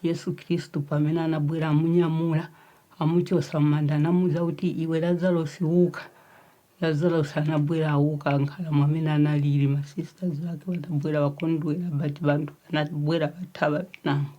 Yesu Kristu pamene anabwera amunyamula amuchosa m'manda namuza kuti iwe Lazarus uka. Lazarus anabwera auka ankhala mwamene analili masisters ake wanabwera wakondwera but bantu anabwera bataba nango.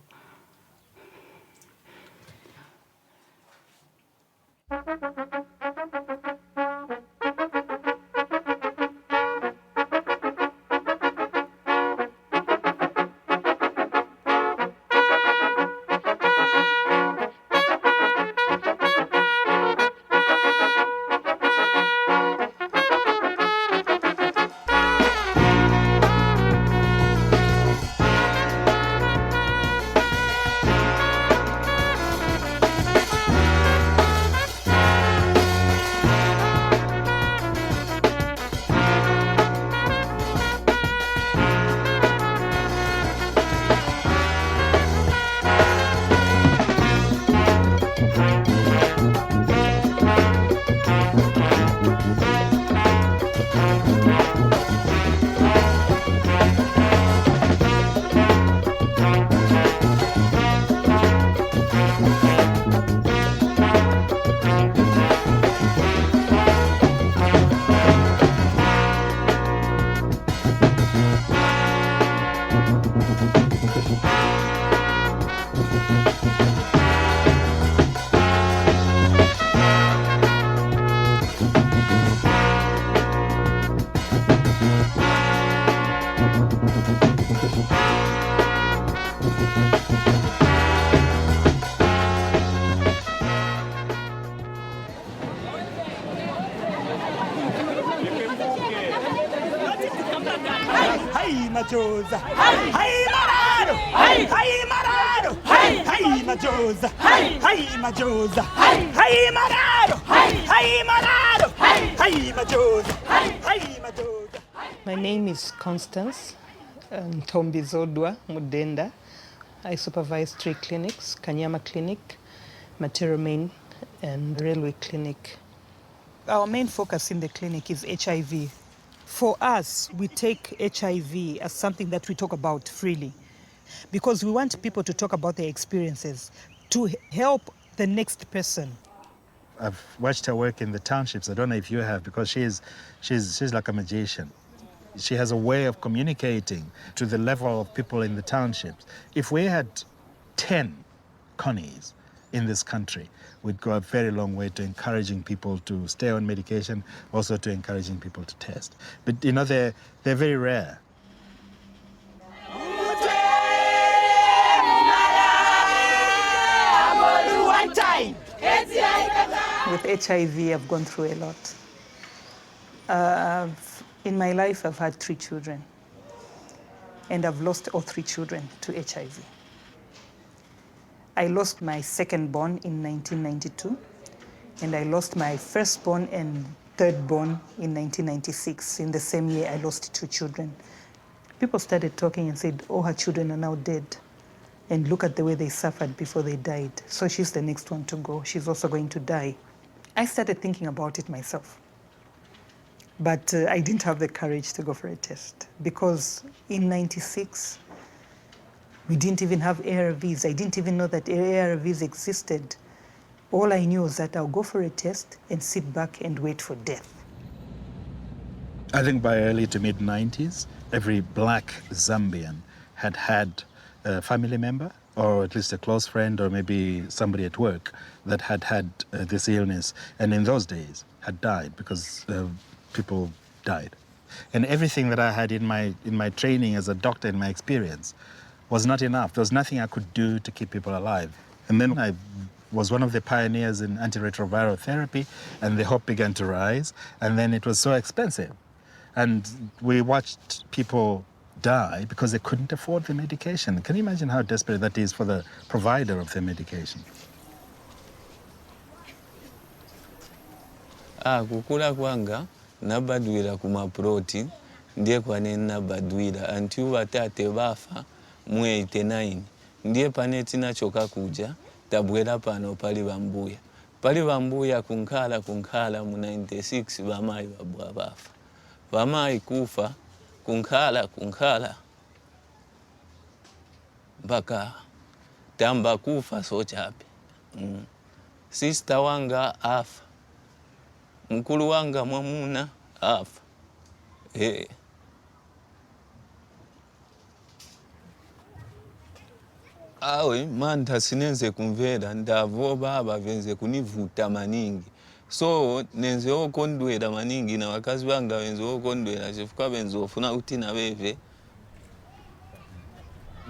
Majoza, hey Marado, hey Marado, hey Majoza, hey Majoza, hey Marado, hey Marado, hey Majoza, hey Majoza. My name is Constance Ntombizodwa Mudenda. I supervise 3 clinics: Kanyama Clinic, Matero Main, and Railway Clinic. Our main focus in the clinic is HIV. For us, we take HIV as something that we talk about freely because we want people to talk about their experiences to help the next person. I've watched her work in the townships. I don't know if you have, because she's like a magician. She has a way of communicating to the level of people in the townships. If we had 10 Connies in this country, we'd go a very long way to encouraging people to stay on medication, also to encouraging people to test. But you know, they're very rare. With HIV, I've gone through a lot. In my life, I've had 3 children, and I've lost all 3 children to HIV. I lost my second-born in 1992, and I lost my first-born and third-born in 1996. In the same year, I lost 2 children. People started talking and said, oh, her children are now dead. And look at the way they suffered before they died. So she's the next one to go. She's also going to die. I started thinking about it myself. But I didn't have the courage to go for a test because in 96, we didn't even have ARVs. I didn't even know that ARVs existed. All I knew was that I'll go for a test and sit back and wait for death. I think by early to mid-90s, every black Zambian had had a family member, or at least a close friend, or maybe somebody at work that had had this illness, and in those days had died because people died. And everything that I had in my training as a doctor, in my experience, was not enough. There was nothing I could do to keep people alive. And then I was one of the pioneers in antiretroviral therapy, and the hope began to rise, and then it was so expensive. And we watched people die because they couldn't afford the medication. Can you imagine how desperate that is for the provider of the medication? Kukula kwanga nabadwira kuma protein ndiye kwane nabadwira anti watate bafa mu 89 ndiye pane tinachoka kuja tabwera pano pali bambuya kunkhala mu 96 bamayi babwa bafa bamayi kufa kunkhala mpaka tamba kufa so chape. Sister wanga afa. Mkulu wanga mwamuna afa. Awe manta sinenze kumvera ndavo baba venze kunivuta maningi. So nenze okondwera maningi na wakazi banga wenze okondwera chifuka benze ofuna kuti na beve.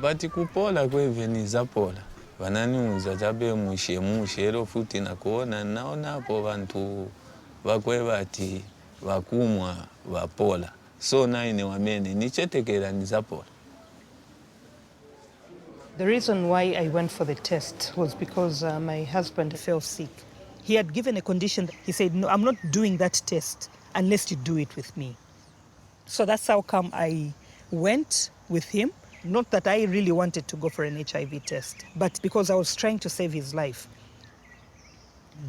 Bati kupola kweve ni zapola. Vananiuza chabe mushe ero futi na kuona naona hapo vantu vakwe bati vakumwa vapola. So naine wamene nichetekera ni zapola. The reason why I went for the test was because my husband fell sick. He had given a condition. He said, no, I'm not doing that test unless you do it with me. So that's how come I went with him. Not that I really wanted to go for an HIV test, but because I was trying to save his life.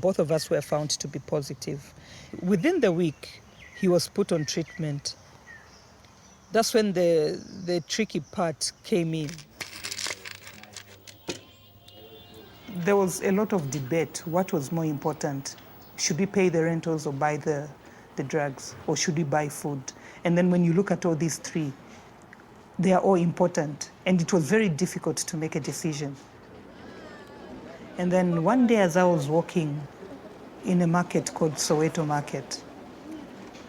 Both of us were found to be positive. Within the week, he was put on treatment. That's when the tricky part came in. There was a lot of debate. What was more important? Should we pay the rentals or buy the drugs? Or should we buy food? And then when you look at all these three, they are all important. And it was very difficult to make a decision. And then one day as I was walking in a market called Soweto Market,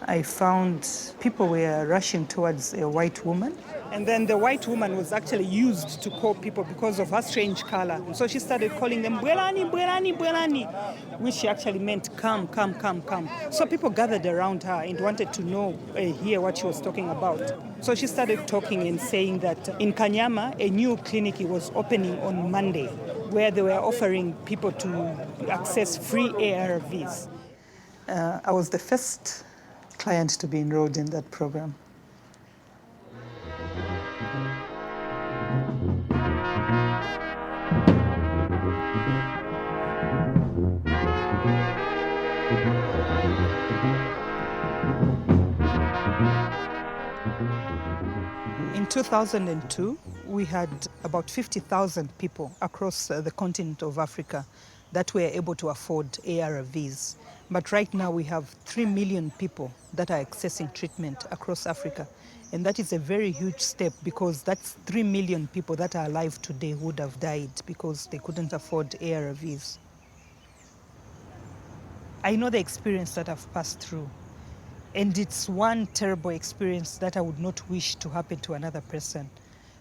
I found people were rushing towards a white woman. And then the white woman was actually used to call people because of her strange color. And so she started calling them, Bwelani, Bwelani, Bwelani, which she actually meant, come, come, come, come. So people gathered around her and wanted to know, hear what she was talking about. So she started talking and saying that in Kanyama, a new clinic was opening on Monday, where they were offering people to access free ARVs. I was the first client to be enrolled in that program. In 2002, we had about 50,000 people across the continent of Africa that were able to afford ARVs. But right now we have 3 million people that are accessing treatment across Africa. And that is a very huge step because that's 3 million people that are alive today who would have died because they couldn't afford ARVs. I know the experience that I've passed through. And it's one terrible experience that I would not wish to happen to another person.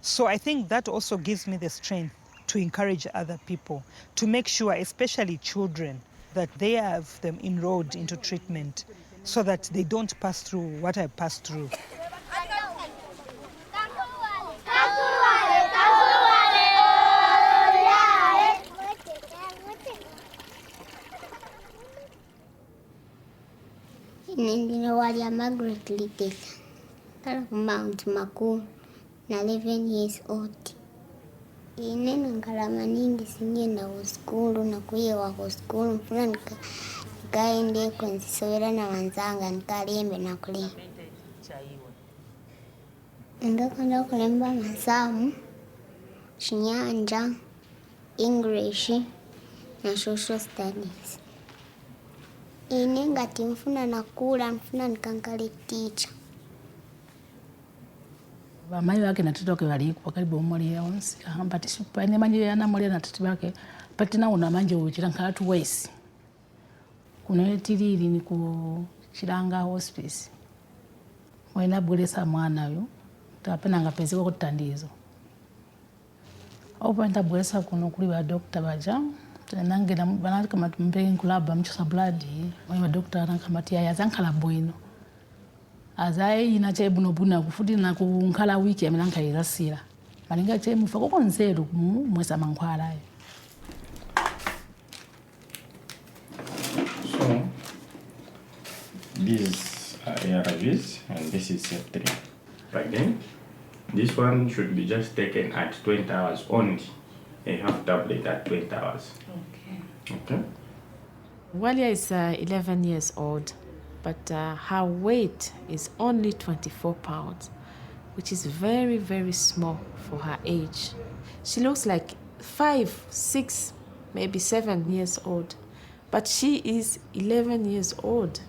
So I think that also gives me the strength to encourage other people, to make sure, especially children, that they have them enrolled into treatment so that they don't pass through what I passed through. Nindino wali Margaret Little, kala Mount Makuru, na 11 years old. Inena nkala maningi sinyenda ku skulu na kuyewa ku skulu mfuna nikaende kwenzisobera na wanzanga nikalembe na kulemba. Ndakanda kulemba masamu, Chinyanja, English na social studies. Ine ngati mfuna nakula mfuna nikankale teacher. Bamai wake na tatoke wali kwa karibu omuli yonse ambati super ne manje yana muli na tati wake patina una manje uchira nkala tu wesi kuno tilili ni ku Chiranga hospice wena bulesa mwana yo tapena ngapeze ko kutandizo opo ntabulesa kuno kuli ba doctor baja nange na banali kama tumbe nkulaba mchosa blood wa doctor rankamati ya zankala boino azai inache bunobuna kufuti na kunkala wiki amenanka irasira malinga che mufa koko nzeru mwesa mankwala. So these are ARVs and this is step 3. Right then, this one should be just taken at 20 hours only, a half tablet at 20 hours. Okay. Walia is 11 years old, but her weight is only 24 pounds, which is very, very small for her age. She looks like 5, 6, maybe 7 years old. But she is 11 years old.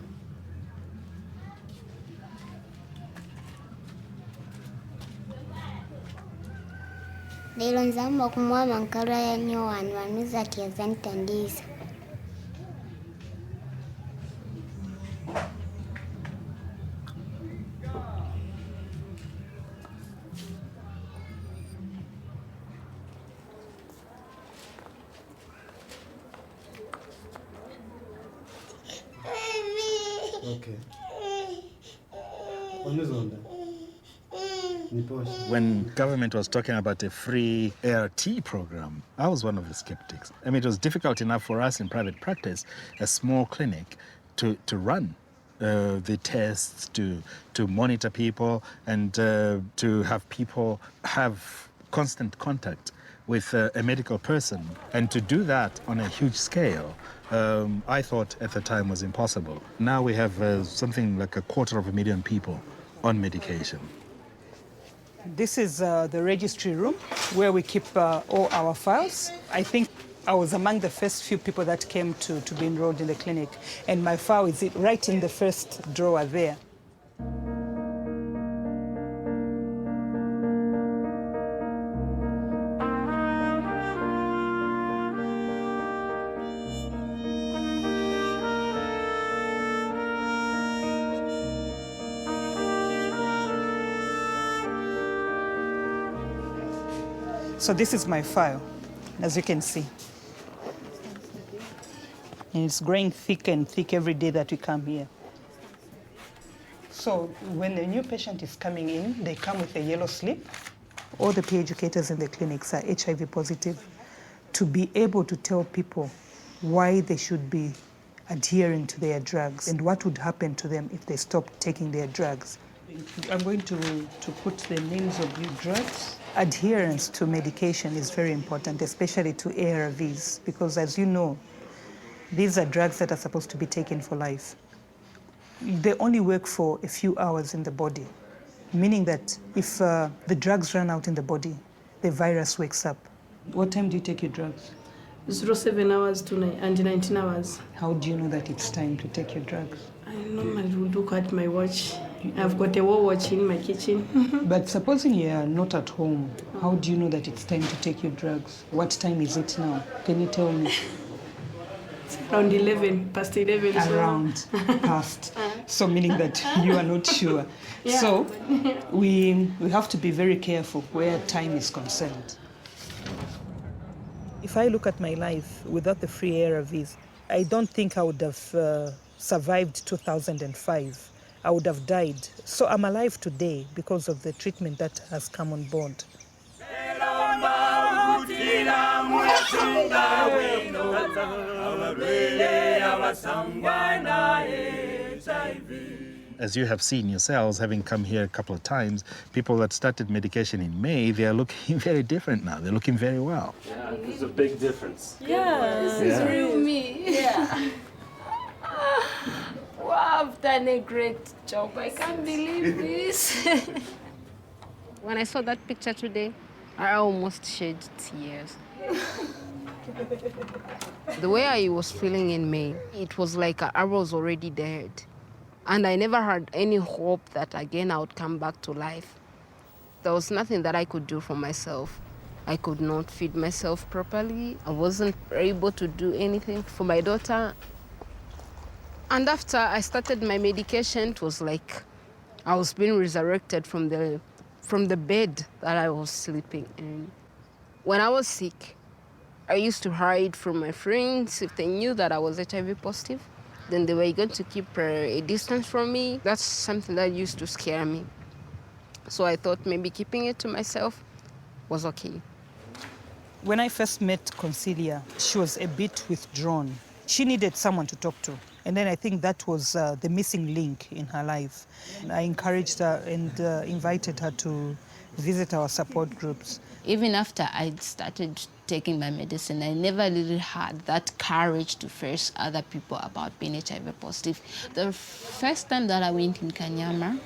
Lero nzamba kumwama nkara ya nyoani wanuza kiazantandiza. Okay. When government was talking about a free ART program, I was one of the skeptics. I mean, it was difficult enough for us in private practice, a small clinic, to run the tests, to monitor people, and to have people have constant contact with a medical person. And to do that on a huge scale, I thought at the time was impossible. Now we have something like 250,000 people on medication. This is the registry room where we keep all our files. I think I was among the first few people that came to be enrolled in the clinic, and my file is right in the first drawer there. So this is my file, as you can see. And it's growing thicker and thick every day that we come here. So when a new patient is coming in, they come with a yellow slip. All the peer educators in the clinics are HIV positive, to be able to tell people why they should be adhering to their drugs and what would happen to them if they stop taking their drugs. I'm going to put the names of the drugs. Adherence to medication is very important, especially to ARVs, because as you know, these are drugs that are supposed to be taken for life. They only work for a few hours in the body, meaning that if the drugs run out in the body, the virus wakes up. What time do you take your drugs? 07 hours to 19 hours. How do you know that it's time to take your drugs? I normally would look at my watch. I've got a wall watch in my kitchen. But supposing you're not at home, how do you know that it's time to take your drugs? What time is it now? Can you tell me? It's around 11, past 11. Around, past. So meaning that you are not sure. Yeah. So we have to be very careful where time is concerned. If I look at my life without the free ARVs, I don't think I would have survived 2005. I would have died. So I'm alive today because of the treatment that has come on board. As you have seen yourselves, having come here a couple of times, people that started medication in May, they are looking very different now. They're looking very well. Yeah, there's a big difference. Yeah, this is real me. Yeah. Wow, I've done a great job. I can't believe this. When I saw that picture today, I almost shed tears. The way I was feeling in May, it was like I was already dead. And I never had any hope that again I would come back to life. There was nothing that I could do for myself. I could not feed myself properly. I wasn't able to do anything for my daughter. And after I started my medication, it was like I was being resurrected from the bed that I was sleeping in. When I was sick, I used to hide from my friends if they knew that I was HIV positive. Then they were going to keep a distance from me. That's something that used to scare me. So I thought maybe keeping it to myself was okay. When I first met Consilia, she was a bit withdrawn. She needed someone to talk to. And then I think that was the missing link in her life. I encouraged her and invited her to visit our support groups. Even after I started taking my medicine, I never really had that courage to face other people about being HIV positive. The first time that I went in Kanyama,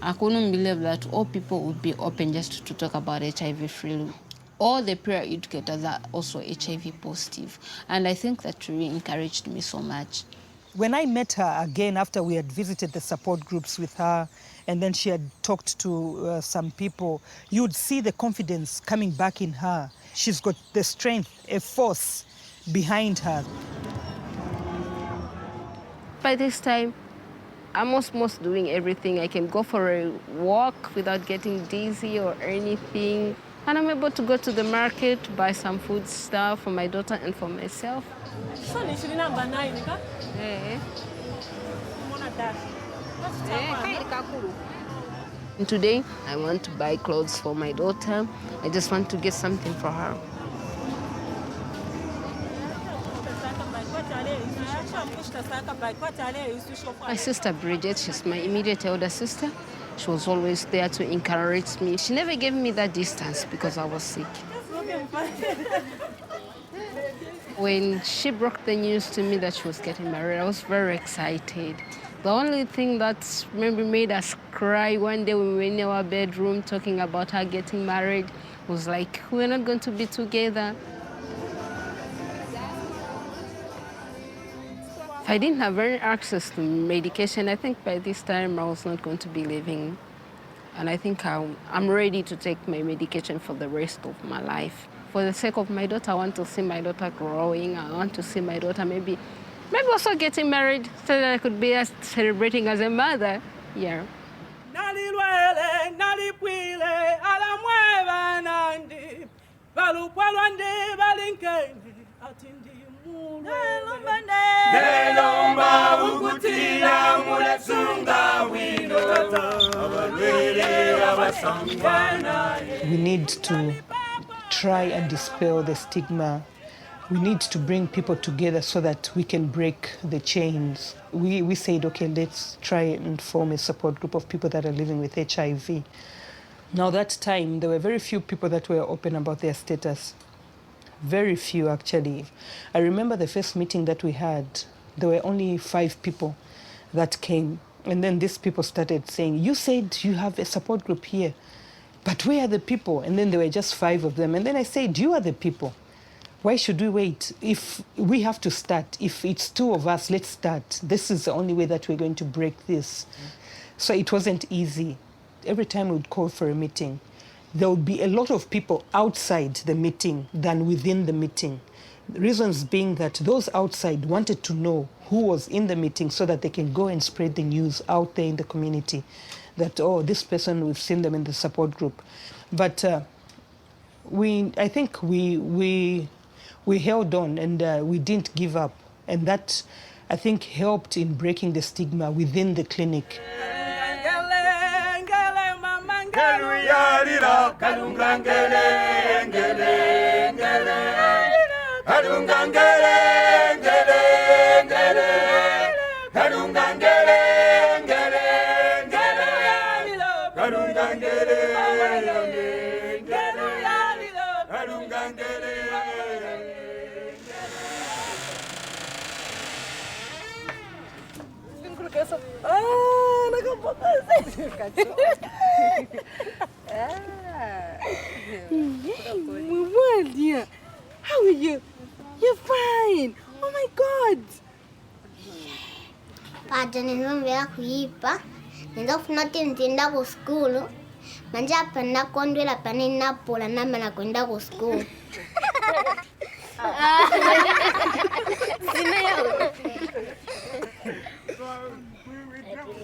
I couldn't believe that all people would be open just to talk about HIV freely. all the prayer educators are also HIV positive. And I think that really encouraged me so much. When I met her again after we had visited the support groups with her, and then she had talked to some people, you would see the confidence coming back in her. She's got the strength, a force behind her. By this time, I'm almost doing everything. I can go for a walk without getting dizzy or anything. And I'm able to go to the market, buy some food stuff for my daughter and for myself. And today, I want to buy clothes for my daughter. I just want to get something for her. My sister Bridget, she's my immediate elder sister. She was always there to encourage me. She never gave me that distance because I was sick. When she broke the news to me that she was getting married, I was very excited. The only thing that maybe made us cry one day when we were in our bedroom talking about her getting married was like, we're not going to be together. If I didn't have any access to medication, I think by this time I was not going to be living. And I think I'm ready to take my medication for the rest of my life. For the sake of my daughter, I want to see my daughter growing. I want to see my daughter maybe also getting married so that I could be celebrating as a mother. Yeah. We need to try and dispel the stigma. We need to bring people together so that we can break the chains. We said, okay, let's try and form a support group of people that are living with HIV. Now that time, there were very few people that were open about their status. Very few, actually. I remember the first meeting that we had, there were only 5 people that came. And then these people started saying, you said you have a support group here, but where are the people? And then there were just 5 of them. And then I said, you are the people. Why should we wait? If we have to start, if it's 2 of us, let's start. This is the only way that we're going to break this. So it wasn't easy. Every time we would call for a meeting, there would be a lot of people outside the meeting than within the meeting. The reasons being that those outside wanted to know who was in the meeting so that they can go and spread the news out there in the community that, oh, this person, we've seen them in the support group. But I think we held on and we didn't give up. And that, I think, helped in breaking the stigma within the clinic. How are you? You're fine. Oh my God. Pada nilomvela kuipa. Nenda kufunati ntinda ku school. Manja apana kondwela pani napola nama na kwenda ku school. Sina yao.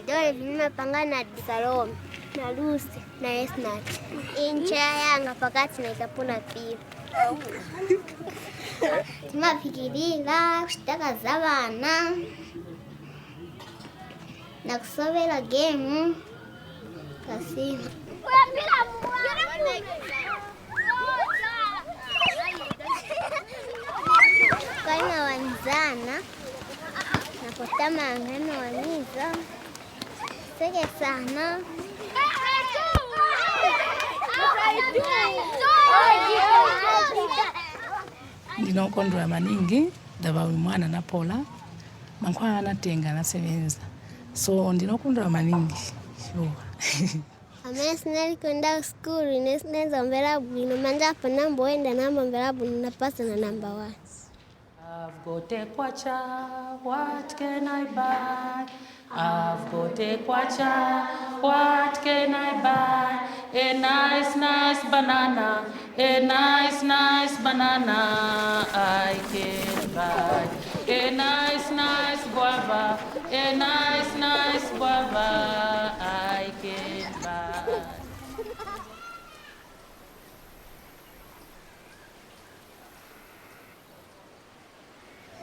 Dole vimepanga na Salome, na Lucy, na Esnat. Incha yanga pakati na itapuna pia. Tumafikirira kutaka zabana na kusovela game kasi. Kaina wanzana na kutama ngano waniza sege sana. Ndinokondwa maningi ndaba mwana napola mankhwana anatenga nasebenza so ndinokondwa maningi sure. Amene sinali kwenda school inesineza mbera bwino manja apa namba wenda namba mbera bwino napasa na number 1. I've got a kwacha, what can I buy? I've got a kwacha, what can I buy? A nice, nice banana, a nice, nice banana I can buy. A nice, nice guava, a nice, nice guava I can buy.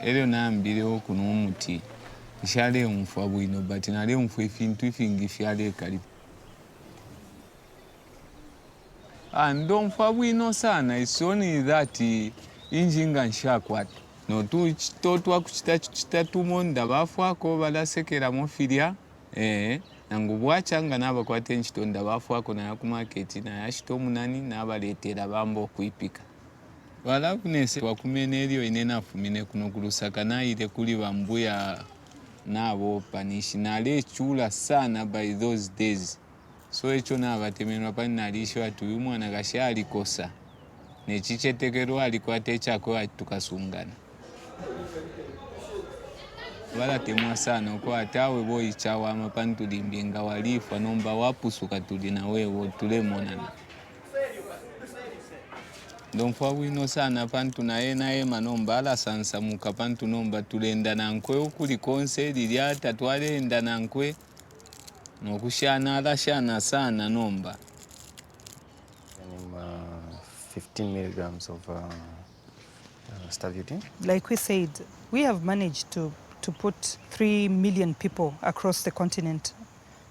Ero nambirewo kuno omuti nshale nfa bwino but nale nfa efintu ifingi fyale kali ndo nfa bwino sana. It's only that injinga nshakwata notu chitotwa kuchita chitatumo ndabafwako balasekeramu filya nangu bwachanga nabakwata enchito ndabafwako naya ku market naya shito munani nabaletera bambo kuipika walakunese wakumene elio inenafumine kuno kulusaka naile kuli bambuya nabo panishi nale chula sana by those days. So echo nabatemenwa pani nalisho atu uyu mwana gashali kosa nechichetekerwa alikwate chako tukasungana balatemwa sana ko atawe boyi chawa amapani tulimbinga walifa nomba wapusuka tuli na wewe tulemonana ndonfa bwino sana pantu naye manomba alasansa muka pantu nomba tulenda nankwe okuli konseri lyata twalenda nankwe nokushana alashana sana nomba 15 milligrams of stavutine. Like we said, we have managed to put 3 million people across the continent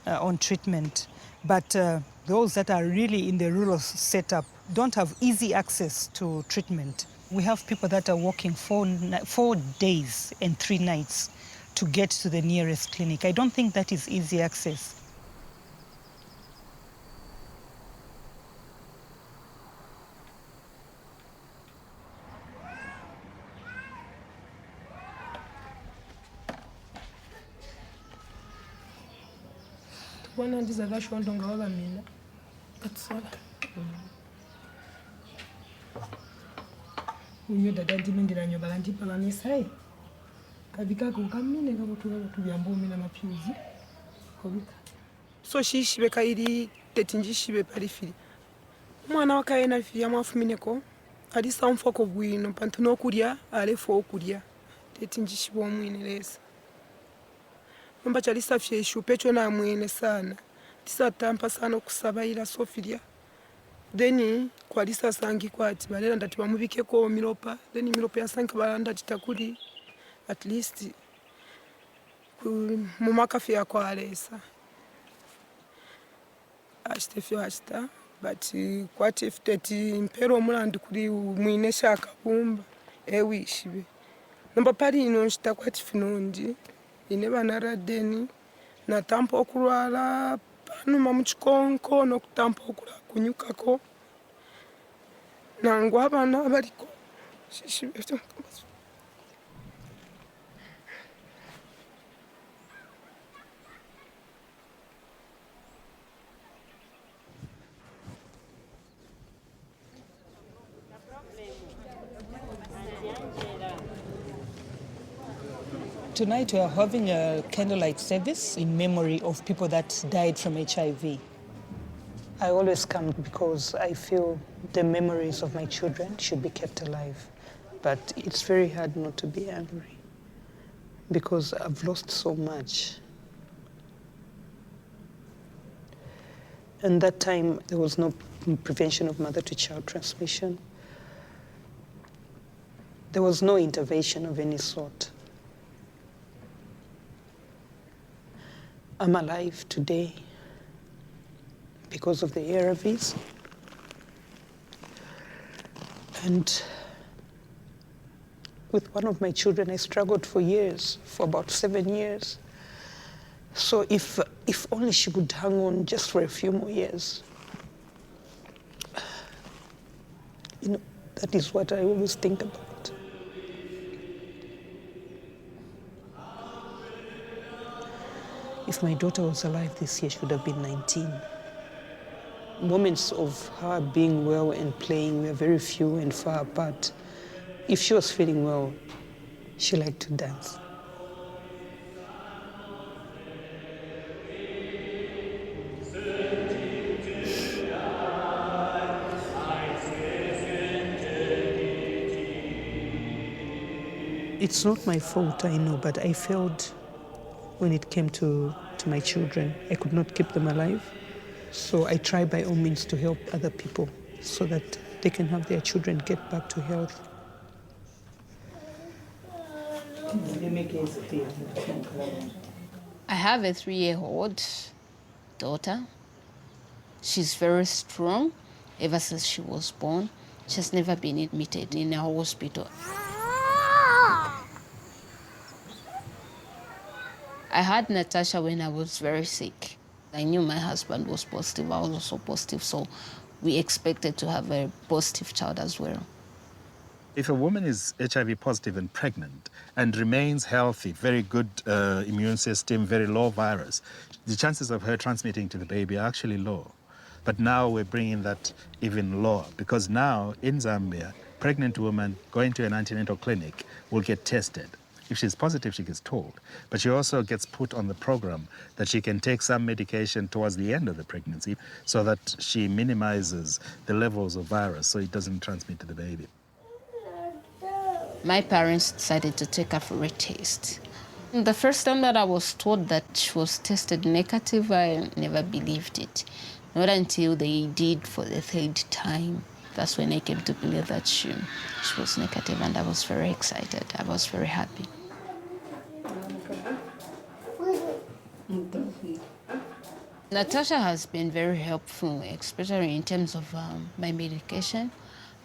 on treatment, but those that are really in the rural setup don't have easy access to treatment. We have people that are walking 4 days and 3 nights to get to the nearest clinic. I don't think that is easy access. One of these are going to go mina. That's all. Unyo dada ndimendera nyobala ndipala nesai. Kabika ko kamine ko tubyambo mina mapyuzi. Kobika. So shishibe kairi tetinjishibe parifiri. Mwana wakaena fya mwafumine ko. Ali samfoko bwino pantuno kulya alefo okulya. Tetinjishibe omwinereza. Mamba chalisa fyeshu pecho na mwene sana. Tisa tampa sana kusaba ila sofilia. Deni kwa lisa sangi kwa ati balera ndati bamubike ko milopa. Deni milopa ya sangi balanda titakuli at least mu makafi ya kwa alesa. Ashite fyo ashita but kwa tifuteti impero mulandi kuli mwine shaka bumba ewishibe. Namba pali ino nshita kwa tifinondi. Ineba naradeni na tampo okulwala panuma muchikonko nokutampo okula kunyukako nangu abana baliko Tonight we are having a candlelight service in memory of people that died from HIV. I always come because I feel the memories of my children should be kept alive. But it's very hard not to be angry because I've lost so much. And that time, there was no prevention of mother-to-child transmission. There was no intervention of any sort. I'm alive today because of the ARVs. And with one of my children, I struggled for years, for about 7 years. So if only she could hang on just for a few more years. You know, that is what I always think about. If my daughter was alive this year, she would have been 19. moments of her being well and playing were very few and far apart. If she was feeling well, she liked to dance. It's not my fault, I know, but I felt when it came to my children, I could not keep them alive. So I try by all means to help other people so that they can have their children get back to health. I have a 3-year-old daughter. She's very strong. Ever since she was born, she's never been admitted in a hospital. I had Natasha when I was very sick. I knew my husband was positive. I was also positive, so we expected to have a positive child as well. If a woman is HIV positive and pregnant and remains healthy, very good immune system, very low virus, the chances of her transmitting to the baby are actually low. But now we're bringing that even lower because now in Zambia, pregnant woman going to an antenatal clinic will get tested. If she's positive, she gets told. But she also gets put on the program that she can take some medication towards the end of the pregnancy so that she minimizes the levels of virus so it doesn't transmit to the baby. My parents decided to take her for a test. The first time that I was told that she was tested negative, I never believed it. Not until they did for the 3rd time. That's when I came to believe that she was negative, and I was very excited. I was very happy. Natasha has been very helpful, especially in terms of my medication.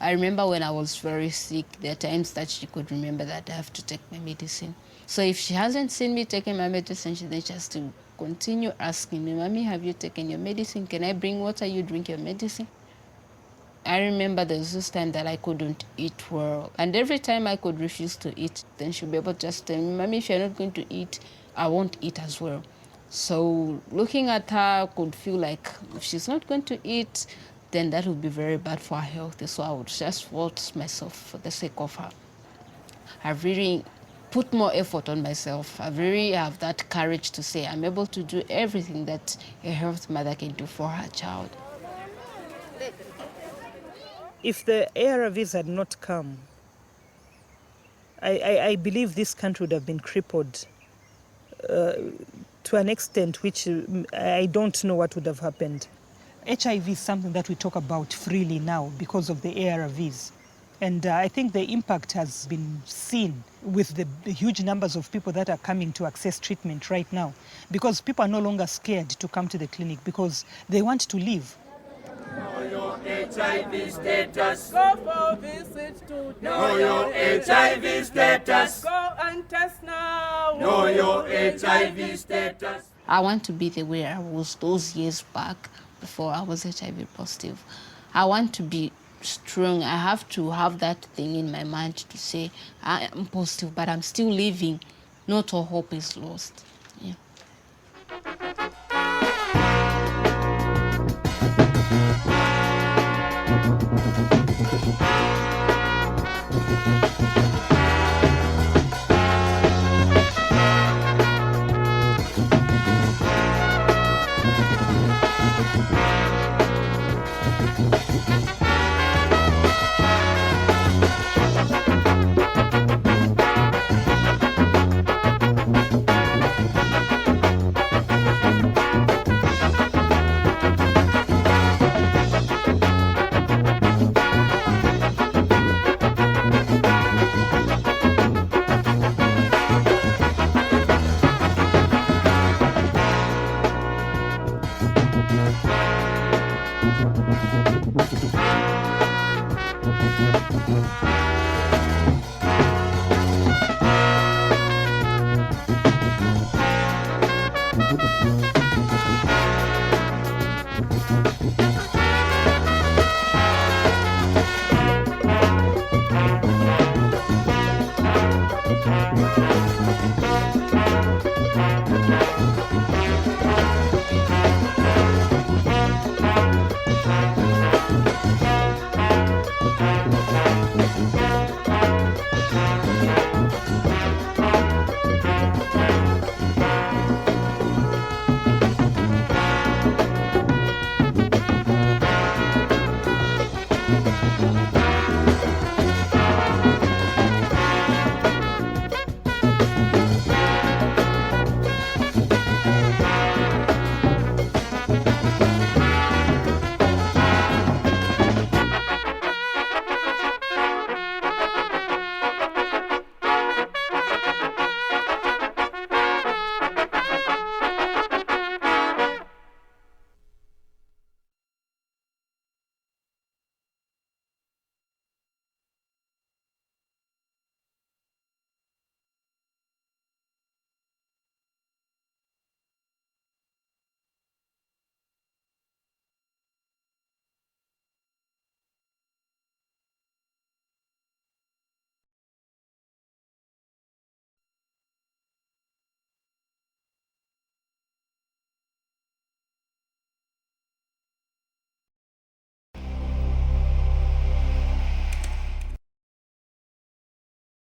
I remember when I was very sick, there are times that she could remember that I have to take my medicine. So if she hasn't seen me taking my medicine, she then has to continue asking me, "Mommy, have you taken your medicine? Can I bring water? You drink your medicine?" I remember there was this time that I couldn't eat well. And every time I could refuse to eat, then she'll be able to just tell me, "Mommy, if you're not going to eat, I won't eat as well." So looking at her, I could feel like if she's not going to eat, then that would be very bad for her health. So I would just force myself for the sake of her. I really put more effort on myself. I really have that courage to say I'm able to do everything that a healthy mother can do for her child. If the ARVs had not come, I believe this country would have been crippled to an extent which I don't know what would have happened. HIV is something that we talk about freely now because of the ARVs. And I think the impact has been seen with the huge numbers of people that are coming to access treatment right now, because people are no longer scared to come to the clinic because they want to live. Know your HIV status. Go for a visit today. Know your HIV status. Go and test now. Know your HIV status. I want to be the way I was those years back before I was HIV positive. I want to be strong. I have to have that thing in my mind to say I am positive, but I'm still living. Not all hope is lost. Yeah.